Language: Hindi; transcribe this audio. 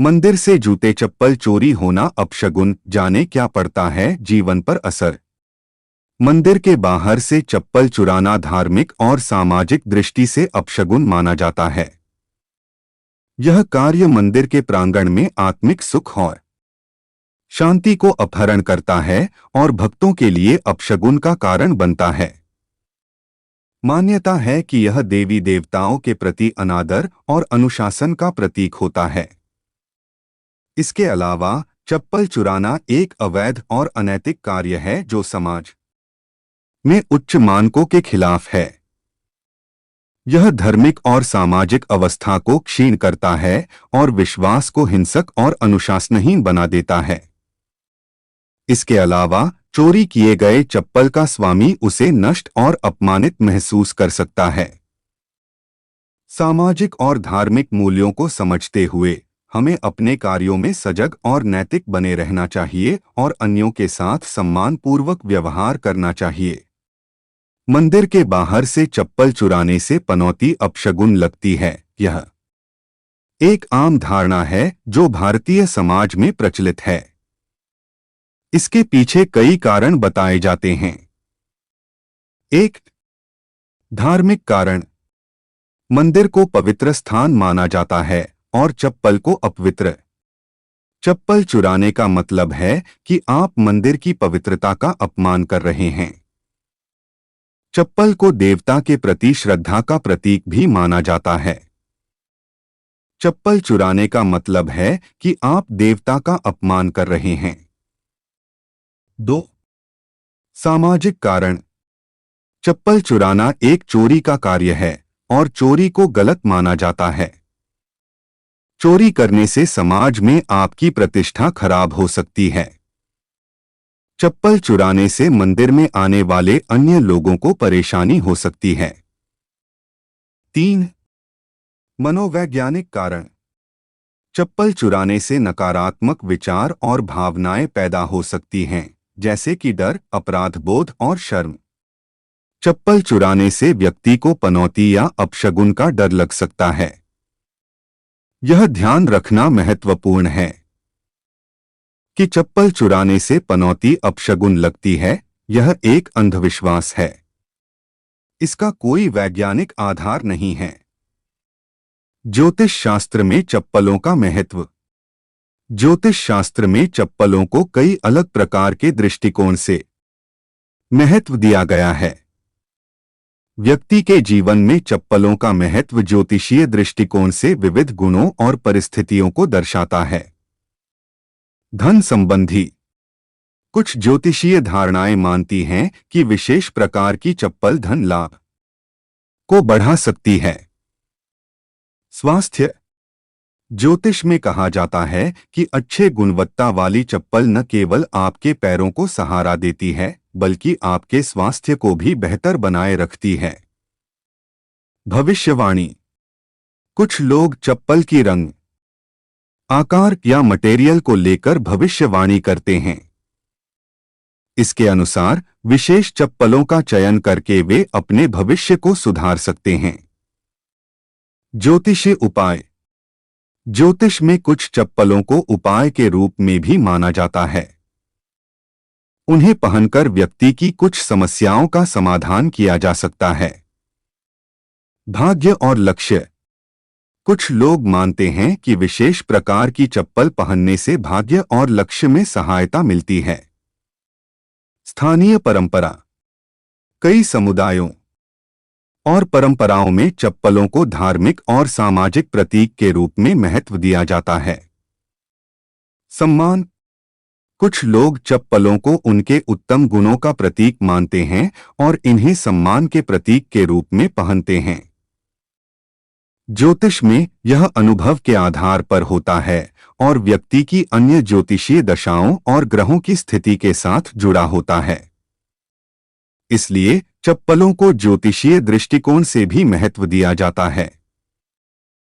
मंदिर से जूते चप्पल चोरी होना अपशगुन, जाने क्या पड़ता है जीवन पर असर। मंदिर के बाहर से चप्पल चुराना धार्मिक और सामाजिक दृष्टि से अपशगुन माना जाता है। यह कार्य मंदिर के प्रांगण में आत्मिक सुख और शांति को अपहरण करता है और भक्तों के लिए अपशगुन का कारण बनता है। मान्यता है कि यह देवी देवताओं के प्रति अनादर और अनुशासन का प्रतीक होता है। इसके अलावा चप्पल चुराना एक अवैध और अनैतिक कार्य है जो समाज में उच्च मानकों के खिलाफ है। यह धार्मिक और सामाजिक अवस्था को क्षीण करता है और विश्वास को हिंसक और अनुशासनहीन बना देता है। इसके अलावा चोरी किए गए चप्पल का स्वामी उसे नष्ट और अपमानित महसूस कर सकता है। सामाजिक और धार्मिक मूल्यों को समझते हुए हमें अपने कार्यों में सजग और नैतिक बने रहना चाहिए और अन्यों के साथ सम्मानपूर्वक व्यवहार करना चाहिए। मंदिर के बाहर से चप्पल चुराने से पनौती अपशगुन लगती है। यह एक आम धारणा है जो भारतीय समाज में प्रचलित है। इसके पीछे कई कारण बताए जाते हैं। 1. धार्मिक कारण। मंदिर को पवित्र स्थान माना जाता है और चप्पल को अपवित्र। चप्पल चुराने का मतलब है कि आप मंदिर की पवित्रता का अपमान कर रहे हैं। चप्पल को देवता के प्रति श्रद्धा का प्रतीक भी माना जाता है। चप्पल चुराने का मतलब है कि आप देवता का अपमान कर रहे हैं। 2. सामाजिक कारण। चप्पल चुराना एक चोरी का कार्य है और चोरी को गलत माना जाता है। चोरी करने से समाज में आपकी प्रतिष्ठा खराब हो सकती है। चप्पल चुराने से मंदिर में आने वाले अन्य लोगों को परेशानी हो सकती है। 3. मनोवैज्ञानिक कारण। चप्पल चुराने से नकारात्मक विचार और भावनाएं पैदा हो सकती हैं, जैसे कि डर, अपराध बोध और शर्म। चप्पल चुराने से व्यक्ति को पनौती या अपशगुन का डर लग सकता है। यह ध्यान रखना महत्वपूर्ण है कि चप्पल चुराने से पनौती अपशगुन लगती है। यह एक अंधविश्वास है। इसका कोई वैज्ञानिक आधार नहीं है। ज्योतिष शास्त्र में चप्पलों का महत्व। ज्योतिष शास्त्र में चप्पलों को कई अलग प्रकार के दृष्टिकोण से महत्व दिया गया है। व्यक्ति के जीवन में चप्पलों का महत्व ज्योतिषीय दृष्टिकोण से विविध गुणों और परिस्थितियों को दर्शाता है। धन संबंधी। कुछ ज्योतिषीय धारणाएं मानती हैं कि विशेष प्रकार की चप्पल धन लाभ को बढ़ा सकती है। स्वास्थ्य। ज्योतिष में कहा जाता है कि अच्छे गुणवत्ता वाली चप्पल न केवल आपके पैरों को सहारा देती है बल्कि आपके स्वास्थ्य को भी बेहतर बनाए रखती है। भविष्यवाणी। कुछ लोग चप्पल की रंग, आकार या मटेरियल को लेकर भविष्यवाणी करते हैं। इसके अनुसार विशेष चप्पलों का चयन करके वे अपने भविष्य को सुधार सकते हैं। ज्योतिषीय उपाय। ज्योतिष में कुछ चप्पलों को उपाय के रूप में भी माना जाता है। उन्हें पहनकर व्यक्ति की कुछ समस्याओं का समाधान किया जा सकता है। भाग्य और लक्ष्य। कुछ लोग मानते हैं कि विशेष प्रकार की चप्पल पहनने से भाग्य और लक्ष्य में सहायता मिलती है। स्थानीय परंपरा। कई समुदायों और परंपराओं में चप्पलों को धार्मिक और सामाजिक प्रतीक के रूप में महत्व दिया जाता है। सम्मान। कुछ लोग चप्पलों को उनके उत्तम गुणों का प्रतीक मानते हैं और इन्हें सम्मान के प्रतीक के रूप में पहनते हैं। ज्योतिष में यह अनुभव के आधार पर होता है और व्यक्ति की अन्य ज्योतिषीय दशाओं और ग्रहों की स्थिति के साथ जुड़ा होता है। इसलिए चप्पलों को ज्योतिषीय दृष्टिकोण से भी महत्व दिया जाता है।